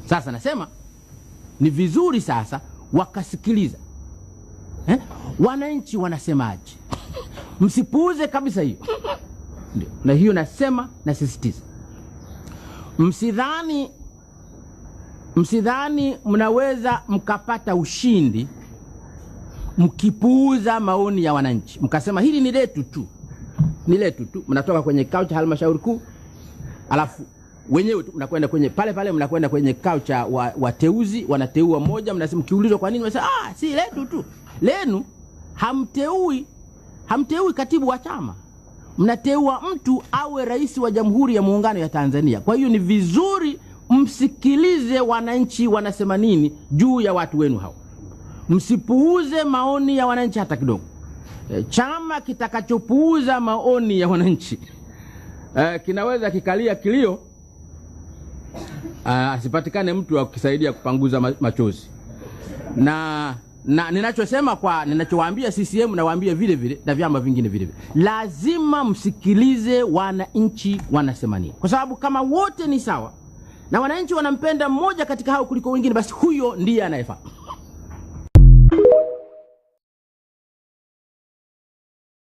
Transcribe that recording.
Sasa nasema ni vizuri sasa wakasikiliza wananchi wanasemaje. Msipuuze kabisa hiyo. Ndio. Na hiyo nasema, nasisitiza, msidhani mnaweza mkapata ushindi mkipuuza maoni ya wananchi, mkasema hili ni letu tu. Mnatoka kwenye kikao cha halmashauri kuu, alafu wenyewe mnakwenda kwenye pale mnakwenda kwenye kikao cha wateuzi, wanateua mmoja, mnasema, mkiulizwa kwa nini mnasema si letu tu. Lenu hamteui katibu wa chama, mnateua mtu awe rais wa Jamhuri ya Muungano ya Tanzania. Kwa hiyo ni vizuri msikilize wananchi wanasema nini juu ya watu wenu hao. Msipuuze maoni ya wananchi hata kidogo. Chama kitakachopuuza maoni ya wananchi kinaweza kikalia kilio, asipatikane mtu wa kusaidia kupanguza machozi. Na ninachowaambia CCM na waambia vile vile na vyama vingine vile vile, lazima msikilize wananchi wanasema nini, kwa sababu kama wote ni sawa na wananchi wanampenda mmoja katika hao kuliko wengine, basi huyo ndiye anayefaa.